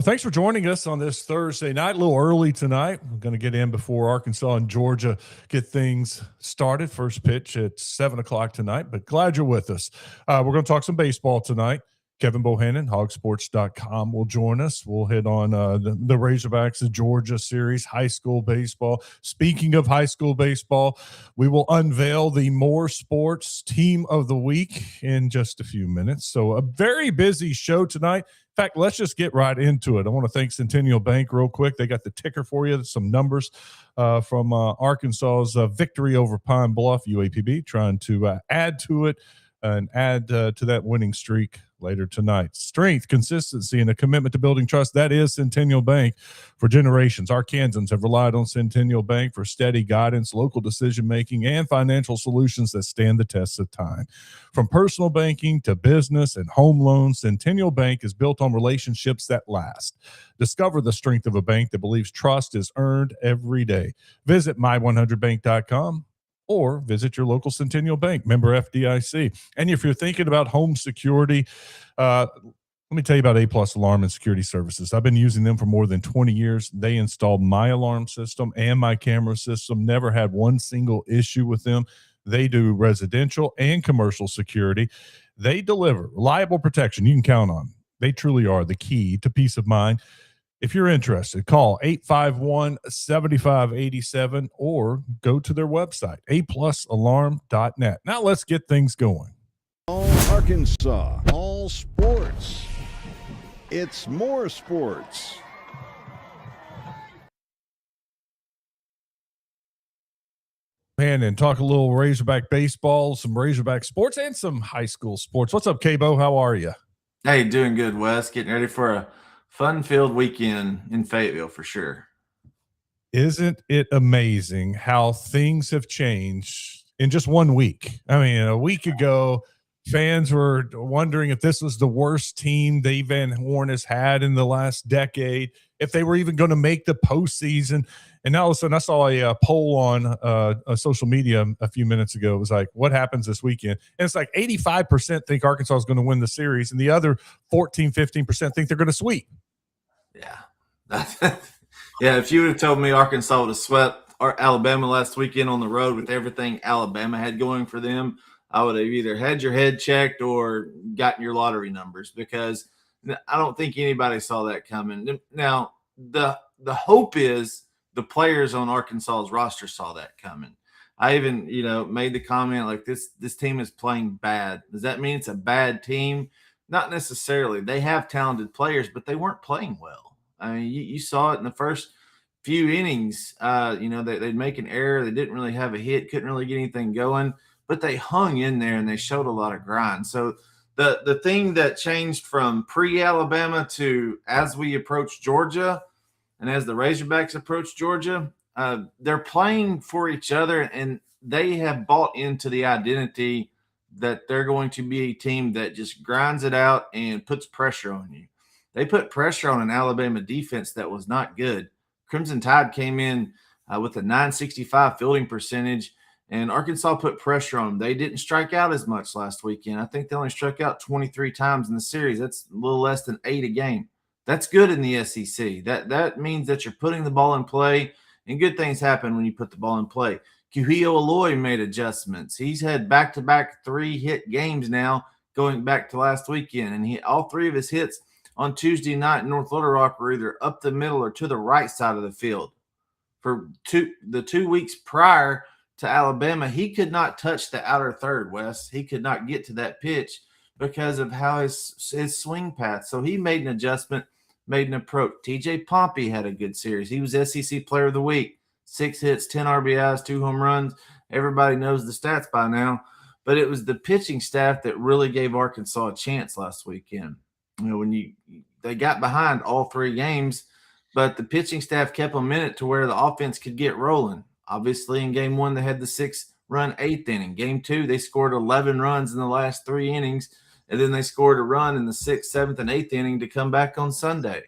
Thanks for joining us on this Thursday night. A little early tonight. We're going to get in before Arkansas and Georgia get things started. First pitch at 7 o'clock tonight, but glad you're with us. We're going to talk some baseball tonight. Kevin Bohannon, hogsports.com, will join us. We'll hit on the Razorbacks, the Georgia series, high school baseball. Speaking of high school baseball, we will unveil the More Sports Team of the Week in just a few minutes. So a very busy show tonight. In fact, let's just get right into it. I want to thank Centennial Bank real quick. They got the ticker for you, some numbers from Arkansas's victory over Pine Bluff, UAPB, trying to add to it and add to that winning streak later tonight. Strength, consistency, and a commitment to building trust. That is Centennial Bank for generations. Arkansans have relied on Centennial Bank for steady guidance, local decision-making, and financial solutions that stand the test of time. From personal banking to business and home loans, Centennial Bank is built on relationships that last. Discover the strength of a bank that believes trust is earned every day. Visit my100bank.com. or visit your local Centennial Bank, member FDIC. And if you're thinking about home security, let me tell you about A-Plus Alarm and Security Services. I've been using them for more than 20 years. They installed my alarm system and my camera system, never had one single issue with them. They do residential and commercial security. They deliver reliable protection you can count on. They truly are the key to peace of mind. If you're interested, call 851-7587 or go to their website, aplusalarm.net. Now let's get things going. All Arkansas, all sports. It's More Sports. Man, and talk a little Razorback baseball, some Razorback sports, and some high school sports. What's up, K-Bo? How are you? Hey, doing good, Wes. Getting ready for a fun-filled weekend in Fayetteville for sure. Isn't it amazing how things have changed in just 1 week? I mean, a week ago, fans were wondering if this was the worst team Dave Van Horn has had in the last decade, if they were even going to make the postseason. And now all of a sudden I saw a poll on social media a few minutes ago. It was like, what happens this weekend? And it's like 85% think Arkansas is going to win the series, and the other 15% think they're going to sweep. Yeah. Yeah, if you would have told me Arkansas would have swept Alabama last weekend on the road with everything Alabama had going for them, I would have either had your head checked or gotten your lottery numbers, because I don't think anybody saw that coming. Now, the hope is the players on Arkansas's roster saw that coming. I even, made the comment like this team is playing bad. Does that mean it's a bad team? Not necessarily. They have talented players, but they weren't playing well. I mean, you saw it in the first few innings. They'd make an error. They didn't really have a hit, couldn't really get anything going, but they hung in there and they showed a lot of grind. So the thing that changed from pre-Alabama to as we approach Georgia and as the Razorbacks approach Georgia, they're playing for each other, and they have bought into the identity that they're going to be a team that just grinds it out and puts pressure on you. They put pressure on an Alabama defense that was not good. Crimson Tide came in with a 965 fielding percentage, and Arkansas put pressure on them. They didn't strike out as much last weekend. I think they only struck out 23 times in the series. That's a little less than 8 a game. That's good in the SEC. That means that you're putting the ball in play, and good things happen when you put the ball in play. Kuhio Aloy made adjustments. He's had back-to-back 3-hit games now going back to last weekend, and all 3 of his hits on Tuesday night in North Little Rock were either up the middle or to the right side of the field. For the 2 weeks prior to Alabama, he could not touch the outer third, Wes. He could not get to that pitch because of how his swing path. So he made an adjustment, made an approach. TJ Pompey had a good series. He was SEC Player of the Week. 6 hits, 10 RBIs, 2 home runs. Everybody knows the stats by now. But it was the pitching staff that really gave Arkansas a chance last weekend. When they got behind all 3 games, but the pitching staff kept them in it to where the offense could get rolling. Obviously, in game 1, they had the 6-run 8th inning. Game 2, they scored 11 runs in the last 3 innings, and then they scored a run in the 6th, 7th, and 8th inning to come back on Sunday.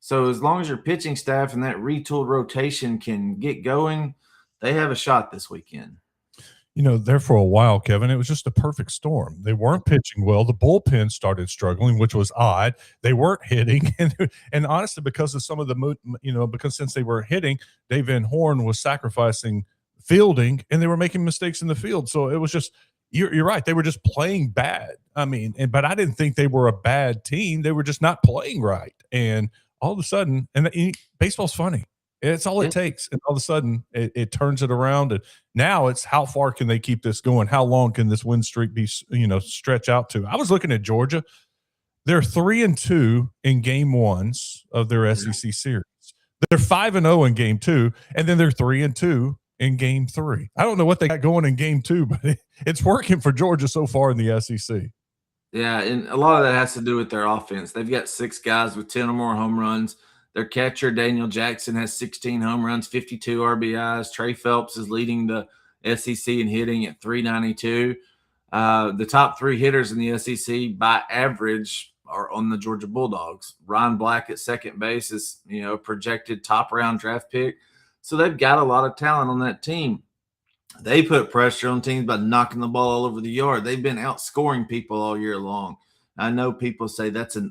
So as long as your pitching staff and that retooled rotation can get going, they have a shot this weekend. there for a while, Kevin, it was just a perfect storm. They weren't pitching well. The bullpen started struggling, which was odd. They weren't hitting, and honestly, because of some of because since they were hitting, Dave Van Horn was sacrificing fielding, and they were making mistakes in the field. So it was just you're right. They were just playing bad. I mean, but I didn't think they were a bad team. They were just not playing right, and all of a sudden, baseball's funny. It's all it takes, and all of a sudden, it turns it around. And now it's how far can they keep this going? How long can this win streak be, stretch out to? I was looking at Georgia. They're 3-2 in game ones of their SEC series. They're 5-0 in game two, and then they're 3-2 in game three. I don't know what they got going in game two, but it's working for Georgia so far in the SEC. Yeah, and a lot of that has to do with their offense. They've got 6 guys with 10 or more home runs. Their catcher, Daniel Jackson, has 16 home runs, 52 RBIs. Trey Phelps is leading the SEC in hitting at 392. The top 3 hitters in the SEC by average are on the Georgia Bulldogs. Ryan Black at second base is, projected top round draft pick. So they've got a lot of talent on that team. They put pressure on teams by knocking the ball all over the yard. They've been outscoring people all year long. I know people say that's an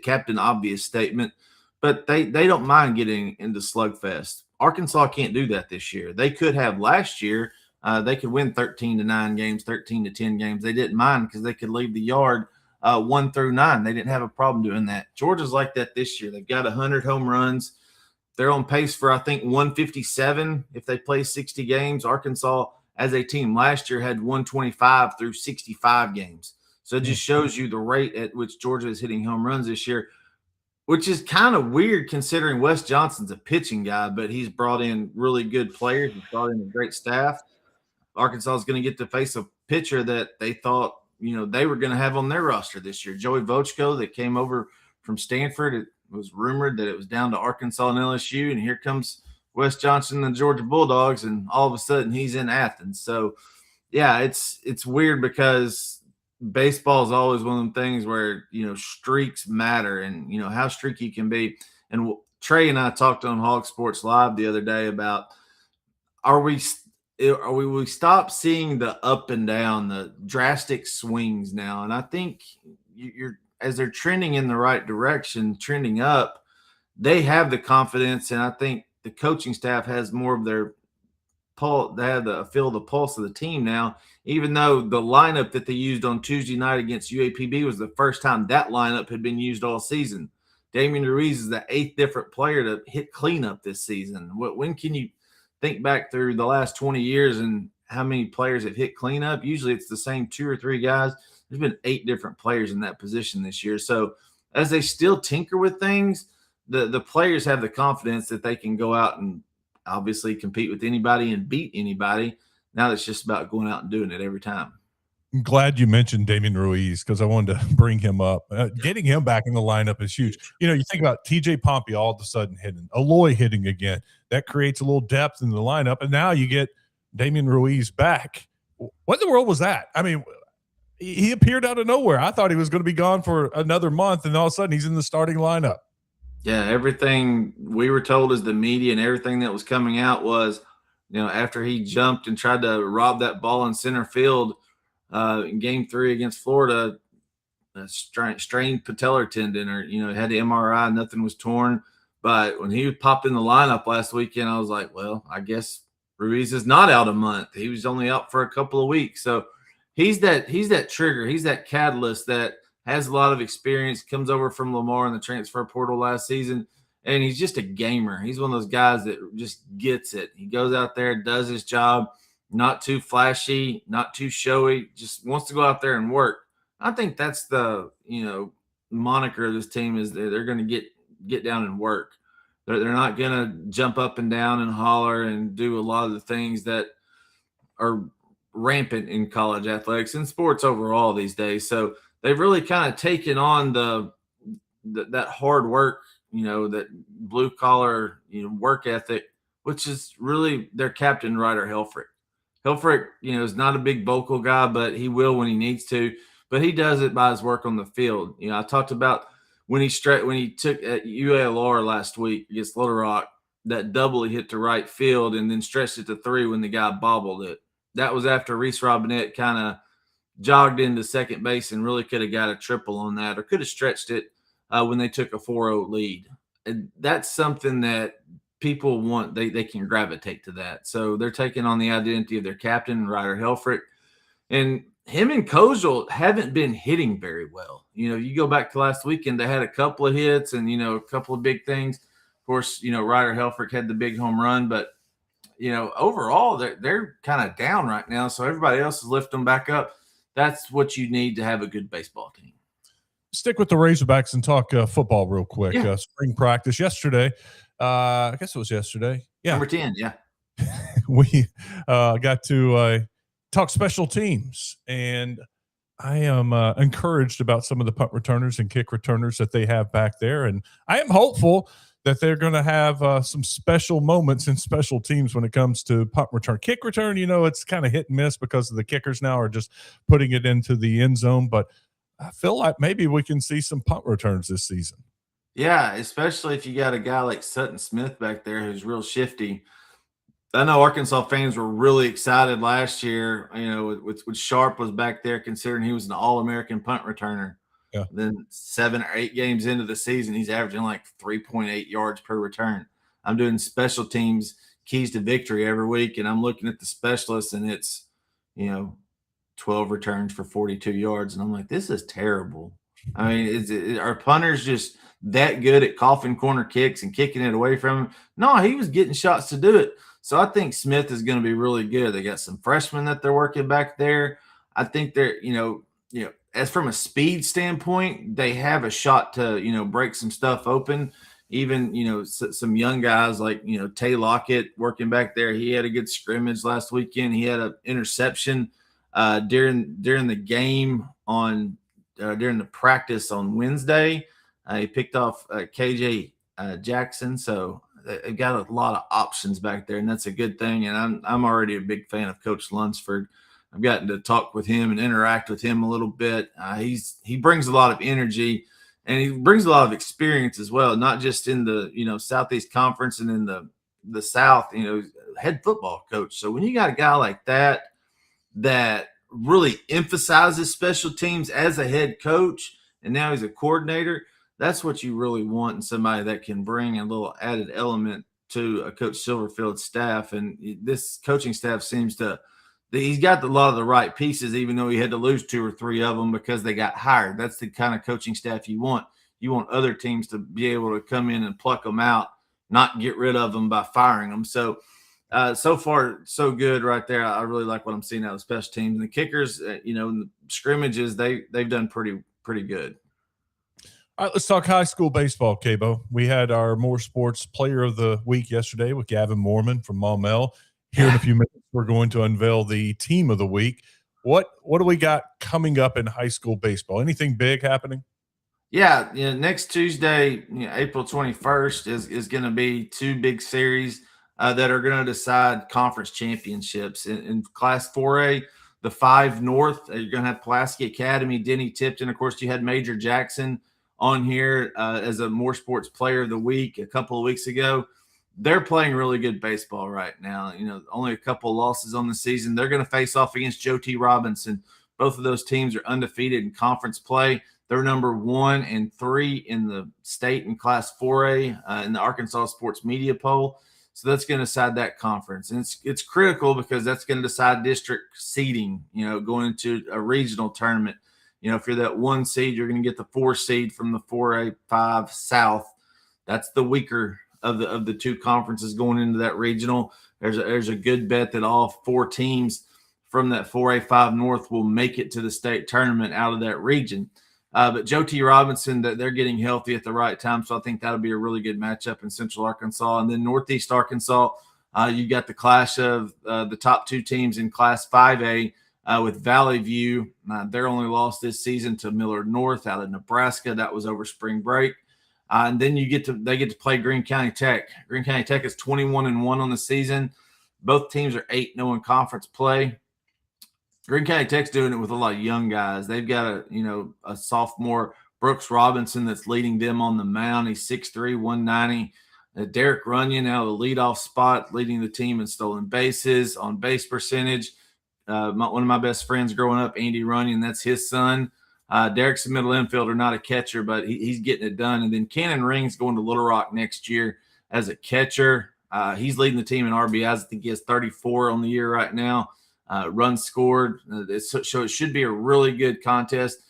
Captain Obvious statement, but they don't mind getting into slugfest. Arkansas can't do that this year. They could have last year. They could win 13-9 games, 13-10 games. They didn't mind because they could leave the yard 1 through 9. They didn't have a problem doing that. Georgia's like that this year. They've got 100 home runs. They're on pace for, I think, 157 if they play 60 games. Arkansas, as a team, last year had 125 through 65 games. So it just shows you the rate at which Georgia is hitting home runs this year, which is kind of weird considering Wes Johnson's a pitching guy, but he's brought in really good players. He's brought in a great staff. Arkansas is going to get to face a pitcher that they thought, they were going to have on their roster this year. Joey Vochko that came over from Stanford. It was rumored that it was down to Arkansas and LSU, and here comes Wes Johnson and the Georgia Bulldogs, and all of a sudden he's in Athens. So, yeah, it's weird because baseball is always one of them things where, streaks matter and, how streaky you can be. And Trey and I talked on Hog Sports Live the other day about we stop seeing the up and down, the drastic swings now. And I think as they're trending in the right direction, trending up, they have the confidence. And I think the coaching staff has more of their they have to feel the pulse of the team now, even though the lineup that they used on Tuesday night against UAPB was the first time that lineup had been used all season. Damian Ruiz is the 8th different player to hit cleanup this season. When can you think back through the last 20 years and how many players have hit cleanup? Usually it's the same 2 or 3 guys. There's been 8 different players in that position this year. So as they still tinker with things, the players have the confidence that they can go out and obviously compete with anybody and beat anybody. Now it's just about going out and doing it every time. I'm glad you mentioned Damian Ruiz because I wanted to bring him up. Getting him back in the lineup is huge. You think about TJ Pompey all of a sudden hitting, Aloy hitting again. That creates a little depth in the lineup, and now you get Damian Ruiz back. What in the world was that? I mean, he appeared out of nowhere. I thought he was going to be gone for another month, and all of a sudden he's in the starting lineup. Yeah, everything we were told as the media and everything that was coming out was, after he jumped and tried to rob that ball in center field in game 3 against Florida, a strained patellar tendon or, had the MRI, nothing was torn. But when he popped in the lineup last weekend, I was like, well, I guess Ruiz is not out a month. He was only out for a couple of weeks. So he's that trigger. He's that catalyst that has a lot of experience, comes over from Lamar in the transfer portal last season, and he's just a gamer. He's one of those guys that just gets it. He goes out there, does his job, not too flashy, not too showy, just wants to go out there and work. I think that's the, moniker of this team is they're going to get down and work. They're not going to jump up and down and holler and do a lot of the things that are rampant in college athletics and sports overall these days. So they've really kind of taken on that hard work, that blue collar, work ethic, which is really their captain, Ryder Helfrich. Helfrich, is not a big vocal guy, but he will when he needs to. But he does it by his work on the field. I talked about when he took at UALR last week against Little Rock, that double he hit to right field and then stretched it to 3 when the guy bobbled it. that was after Reese Robinette kind of jogged into second base and really could have got a triple on that, or could have stretched it when they took a 4-0 lead. And that's something that people want. They can gravitate to that. So they're taking on the identity of their captain, Ryder Helfrich. And him and Kozel haven't been hitting very well. You go back to last weekend, they had a couple of hits and, a couple of big things. Of course, Ryder Helfrich had the big home run, but, overall, they're kind of down right now. So everybody else is lifting them back up. That's what you need to have a good baseball team. Stick with the Razorbacks and talk football real quick. Yeah. Spring practice yesterday. I guess it was yesterday. Yeah. Number 10, yeah. We got to talk special teams, and I am encouraged about some of the punt returners and kick returners that they have back there, and I am hopeful that they're going to have some special moments in special teams when it comes to punt return. Kick return, it's kind of hit and miss because the kickers now are just putting it into the end zone, but I feel like maybe we can see some punt returns this season. Yeah, especially if you got a guy like Sutton Smith back there who's real shifty. I know Arkansas fans were really excited last year, with Sharp was back there, considering he was an All-American punt returner. Yeah. Then 7 or 8 games into the season, he's averaging like 3.8 yards per return. I'm doing special teams keys to victory every week, and I'm looking at the specialists, and it's, 12 returns for 42 yards. And I'm like, this is terrible. I mean, are punters just that good at coffin corner kicks and kicking it away from him? No, he was getting shots to do it. So I think Smith is going to be really good. They got some freshmen that they're working back there. I think they're, as from a speed standpoint, they have a shot to, break some stuff open. Even, some young guys like, Tay Lockett working back there. He had a good scrimmage last weekend. He had an interception during the game during the practice on Wednesday. He picked off KJ Jackson. So they've got a lot of options back there, and that's a good thing. And I'm already a big fan of Coach Lunsford. I've gotten to talk with him and interact with him a little bit. He brings a lot of energy, and he brings a lot of experience as well, not just in the Southeast Conference and in the South. Head football coach. So when you got a guy like that really emphasizes special teams as a head coach, and now he's a coordinator, that's what you really want in somebody that can bring a little added element to a Coach Silverfield's staff. And this coaching staff seems to – he's got a lot of the right pieces, even though he had to lose 2 or 3 of them because they got hired. That's the kind of coaching staff you want. You want other teams to be able to come in and pluck them out, not get rid of them by firing them. So far, so good right there. I really like what I'm seeing out of the special teams. And the kickers, in the scrimmages, they've done pretty good. All right, let's talk high school baseball, Cabo. We had our More Sports Player of the Week yesterday with Gavin Mormon from Maumelle. Here in a few minutes, we're going to unveil the Team of the Week. What do we got coming up in high school baseball? Anything big happening? Yeah, next Tuesday, April 21st is going to be 2 big series that are going to decide conference championships. In Class 4A, the 5 North, you're going to have Pulaski Academy, Denny Tipton. Of course, you had Major Jackson on here as a More Sports Player of the Week a couple of weeks ago. They're playing really good baseball right now. Only a couple of losses on the season. They're going to face off against Joe T. Robinson. Both of those teams are undefeated in conference play. They're number 1 and 3 in the state in Class 4A in the Arkansas Sports Media Poll. So that's going to decide that conference. And it's critical because that's going to decide district seeding, going into a regional tournament. If you're that 1 seed, you're going to get the 4 seed from the 4A5 South. That's the weaker of the 2 conferences going into that regional. There's a good bet that all 4 teams from that 4A5 North will make it to the state tournament out of that region. But Joe T. Robinson, they're getting healthy at the right time, so I think that'll be a really good matchup in Central Arkansas. And then Northeast Arkansas, you got the clash of the top 2 teams in Class 5A with Valley View. Their only loss this season to Millard North out of Nebraska. That was over spring break. And then they get to play Greene County Tech. Greene County Tech is 21-1 on the season. Both teams are 8-0 in conference play. Greene County Tech's doing it with a lot of young guys. They've got a sophomore, Brooks Robinson, that's leading them on the mound. He's 6'3", 190. Derek Runyon out of the leadoff spot, leading the team in stolen bases, on base percentage. One of my best friends growing up, Andy Runyon, that's his son. Derek's a middle infielder, not a catcher, but he's getting it done. And then Cannon Ring's going to Little Rock next year as a catcher. He's leading the team in RBIs. I think he has 34 on the year right now. Runs scored. So it should be a really good contest.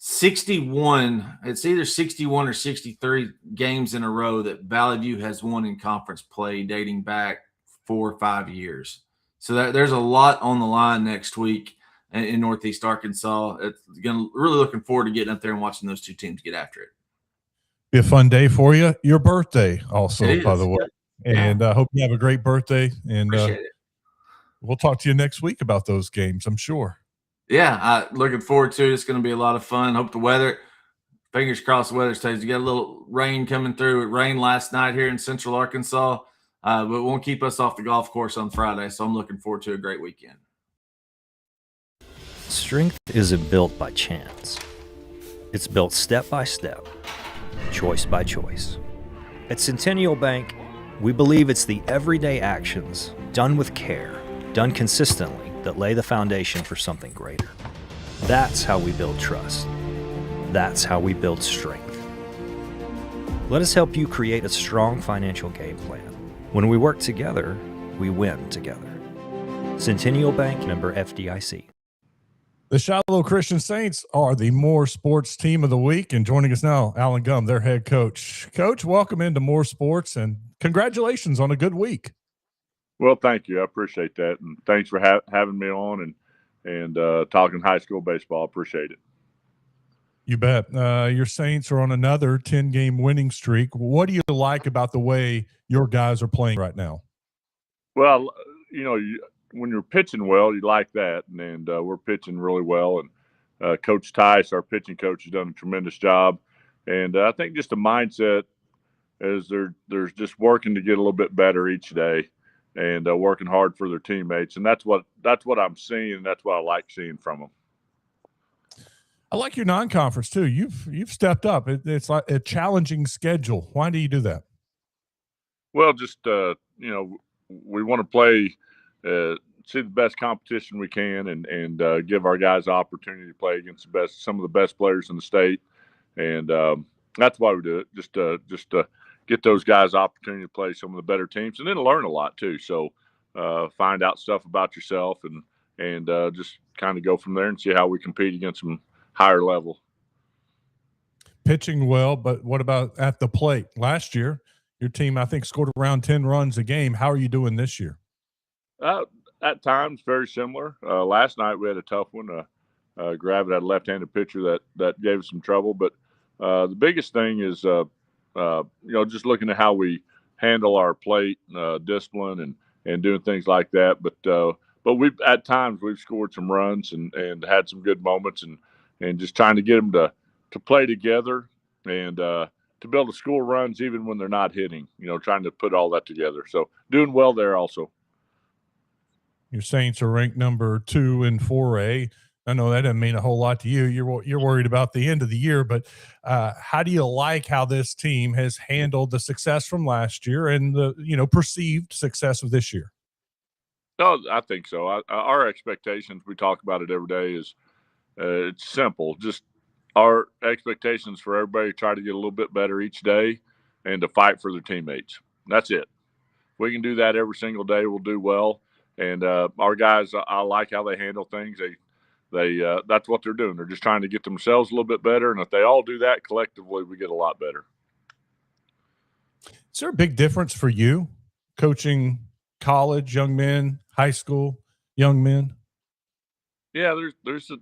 61, it's either 61 or 63 games in a row that Valley View has won in conference play dating back 4 or 5 years. So there's a lot on the line next week in Northeast Arkansas. It's really looking forward to getting up there and watching those two teams get after it. Be a fun day for you. Your birthday also, by the way. Yeah. And I hope you have a great birthday. And Appreciate it. We'll talk to you next week about those games, I'm sure. Yeah, looking forward to it. It's going to be a lot of fun. Hope the weather, fingers crossed, the weather stays. You got a little rain coming through. It rained last night here in Central Arkansas, but it won't keep us off the golf course on Friday. So I'm looking forward to a great weekend. Strength isn't built by chance. It's built step by step, choice by choice. At Centennial Bank, we believe it's the everyday actions, done with care, done consistently, that lay the foundation for something greater. That's how we build trust. That's how we build strength. Let us help you create a strong financial game plan. When we work together, we win together. Centennial Bank, member FDIC. The Shiloh Christian Saints are the More Sports Team of the Week, and joining us now, Alan Gum, their head coach. Coach, welcome into More Sports, and congratulations on a good week. Well, thank you. I appreciate that, and thanks for having me on and talking high school baseball. Appreciate it. You bet. Your Saints are on another 10-game winning streak. What do you like about the way your guys are playing right now? Well, when you're pitching well, you like that, and we're pitching really well. And Coach Tice, our pitching coach, has done a tremendous job. And I think just the mindset is they're just working to get a little bit better each day. And working hard for their teammates, and that's what I'm seeing. And that's what I like seeing from them. I like your non-conference too. You've stepped up. It's like a challenging schedule. Why do you do that? Well, just we want to play, see the best competition we can, and give our guys the opportunity to play against some of the best players in the state, and that's why we do it. Just to get those guys opportunity to play some of the better teams, and then learn a lot too. So find out stuff about yourself and just kind of go from there and see how we compete against some higher level. Pitching well, but what about at the plate? Last year, your team, I think, scored around 10 runs a game. How are you doing this year? At times, very similar. Last night we had a tough one. Gravett had a left-handed pitcher that gave us some trouble. But the biggest thing is just looking at how we handle our plate, discipline, and doing things like that. But we've at times we've scored some runs and had some good moments and just trying to get them to play together and to be able to score runs even when they're not hitting. Trying to put all that together. So doing well there also. Your Saints are ranked number 2 in 4A. I know that doesn't mean a whole lot to you. You're worried about the end of the year, but how do you like how this team has handled the success from last year and the perceived success of this year? No, I think so. Our expectations, we talk about it every day, is it's simple. Just our expectations for everybody to try to get a little bit better each day and to fight for their teammates. That's it. If we can do that every single day, we'll do well. And our guys, I like how they handle things. They that's what they're doing. They're just trying to get themselves a little bit better. And if they all do that collectively, we get a lot better. Is there a big difference for you coaching college young men, high school young men? Yeah, there's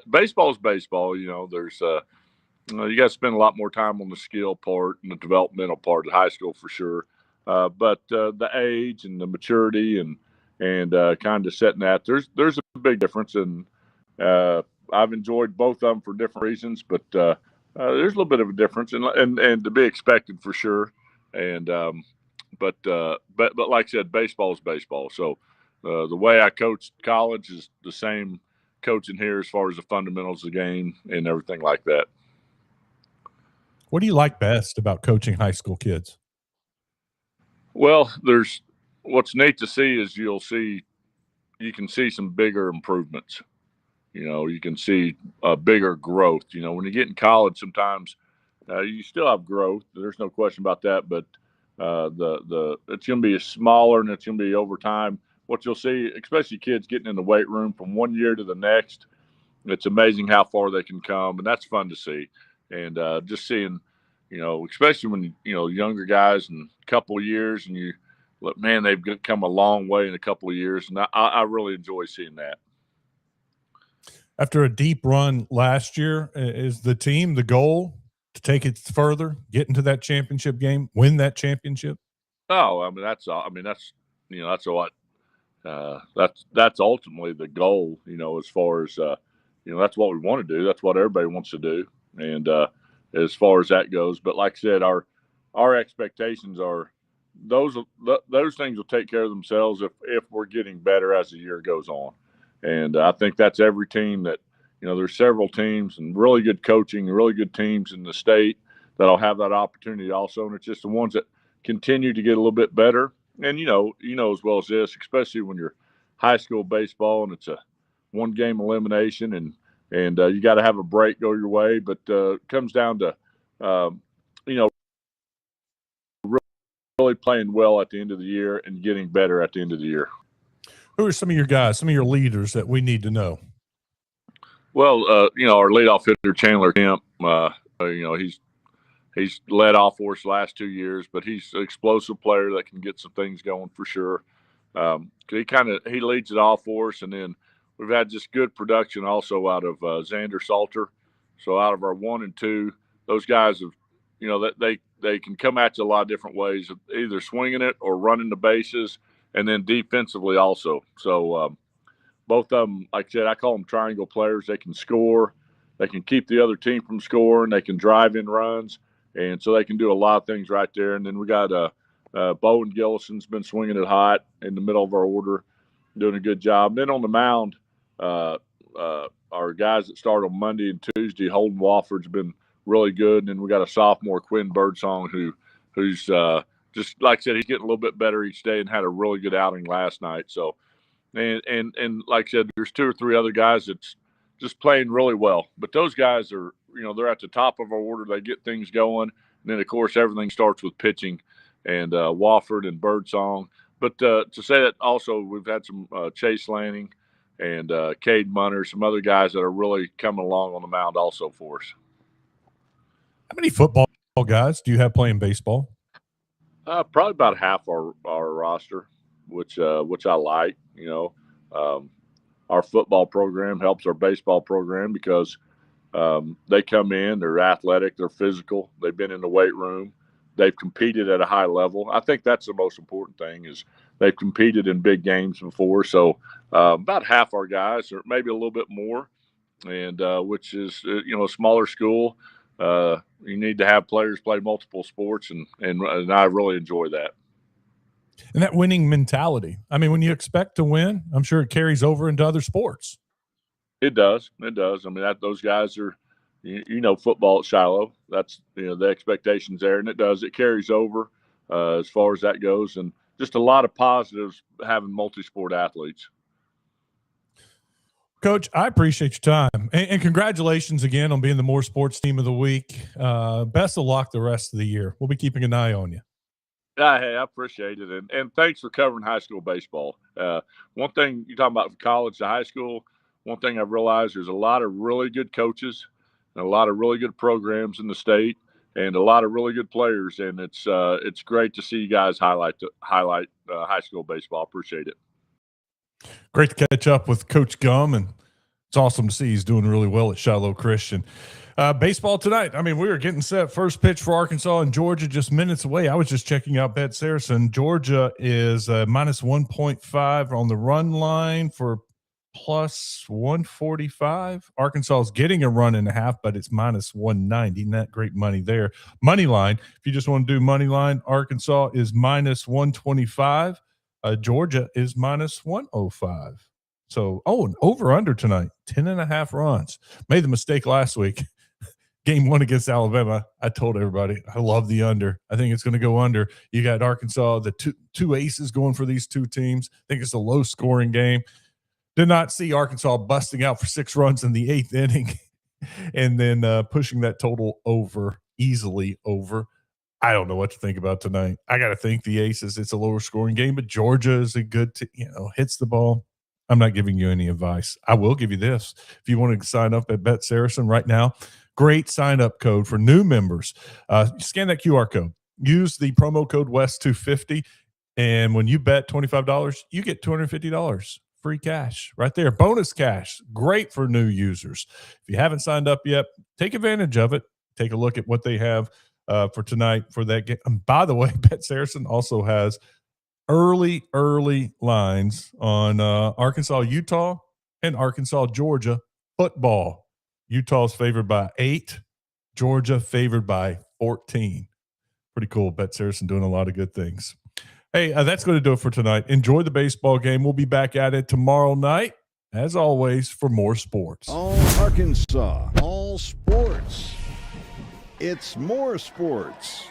baseball is baseball. There's you got to spend a lot more time on the skill part and the developmental part of high school for sure. But the age and the maturity and kind of setting that there's a big difference. And I've enjoyed both of them for different reasons, but there's a little bit of a difference and to be expected for sure. And but like I said, baseball is baseball. So the way I coached college is the same coaching here as far as the fundamentals of the game and everything like that. What do you like best about coaching high school kids? Well, what's neat to see is you'll see you can see some bigger improvements. You can see bigger growth. When you get in college, sometimes you still have growth. There's no question about that. But it's going to be smaller, and it's going to be over time. What you'll see, especially kids getting in the weight room from one year to the next, it's amazing how far they can come, and that's fun to see. And just seeing, especially when younger guys in a couple of years, and you look, man, they've come a long way in a couple of years, and I really enjoy seeing that. After a deep run last year, is the goal to take it further, get into that championship game, win that championship? Oh, that's that's ultimately the goal. As far as that's what we want to do. That's what everybody wants to do. And as far as that goes, but like I said, our expectations are those things will take care of themselves if we're getting better as the year goes on. And I think that's every team that, there's several teams and really good coaching, really good teams in the state that'll have that opportunity also. And it's just the ones that continue to get a little bit better. And, as well as this, especially when you're high school baseball and it's a one game elimination and you got to have a break go your way. But it comes down to, really playing well at the end of the year and getting better at the end of the year. Who are some of your guys, some of your leaders that we need to know? Well, our leadoff hitter, Chandler Kemp, he's led off for us the last 2 years, but he's an explosive player that can get some things going for sure. He leads it all for us, and then we've had just good production also out of Xander Salter. So out of our 1 and 2, those guys have, that they can come at you a lot of different ways, either swinging it or running the bases, and then defensively also. So both of them, like I said, I call them triangle players. They can score, they can keep the other team from scoring, they can drive in runs, and so they can do a lot of things right there. And then we got Bowen Gillison's been swinging it hot in the middle of our order, doing a good job. And then on the mound, our guys that start on Monday and Tuesday, Holden Wofford's been really good. And then we got a sophomore, Quinn Birdsong, who's just like I said, he's getting a little bit better each day and had a really good outing last night. So, and like I said, there's 2 or 3 other guys that's just playing really well. But those guys are, they're at the top of our order. They get things going. And then, of course, everything starts with pitching and Wofford and Birdsong. But to say that also, we've had some Chase Lanning and Cade Munner, some other guys that are really coming along on the mound also for us. How many football guys do you have playing baseball? Probably about half our roster, which I like. Our football program helps our baseball program because they come in, they're athletic, they're physical, they've been in the weight room, they've competed at a high level. I think that's the most important thing is they've competed in big games before. So about half our guys, or maybe a little bit more, and which is a smaller school. You need to have players play multiple sports, and I really enjoy that. And that winning mentality. I mean, when you expect to win, I'm sure it carries over into other sports. It does. I mean, those guys are, football at Shiloh. That's the expectations there, and it does. It carries over as far as that goes, and just a lot of positives having multi-sport athletes. Coach, I appreciate your time, and congratulations again on being the More Sports Team of the Week. Best of luck the rest of the year. We'll be keeping an eye on you. Hey, I appreciate it, and thanks for covering high school baseball. One thing you're talking about from college to high school, one thing I've realized, there's a lot of really good coaches and a lot of really good programs in the state and a lot of really good players, and it's great to see you guys highlight high school baseball. Appreciate it. Great to catch up with Coach Gum, and it's awesome to see he's doing really well at Shiloh Christian. Baseball tonight. I mean, we were getting set. First pitch for Arkansas and Georgia just minutes away. I was just checking out Bet Saracen. Georgia is minus 1.5 on the run line for plus 145. Arkansas is getting a run and a half, but it's minus 190. Not great money there. Money line, if you just want to do money line, Arkansas is minus 125. Georgia is minus 105. So, an over-under tonight, 10.5 runs. Made the mistake last week. Game 1 against Alabama, I told everybody, I love the under. I think it's going to go under. You got Arkansas, the two aces going for these two teams. I think it's a low-scoring game. Did not see Arkansas busting out for 6 runs in the 8th inning and then pushing that total easily over. I don't know what to think about tonight. I got to think the Aces, it's a lower scoring game, but Georgia is a good, hits the ball. I'm not giving you any advice. I will give you this. If you want to sign up at Bet Saracen right now, great sign up code for new members. Scan that QR code. Use the promo code West250. And when you bet $25, you get $250 free cash right there. Bonus cash. Great for new users. If you haven't signed up yet, take advantage of it. Take a look at what they have for tonight for that game. And by the way, Bet Saracen also has early lines on Arkansas, Utah, and Arkansas, Georgia football. Utah's favored by 8, Georgia favored by 14. Pretty cool. Bet Saracen doing a lot of good things. Hey, that's going to do it for tonight. Enjoy the baseball game. We'll be back at it tomorrow night, as always, for more sports. All Arkansas, all sports. It's more sports.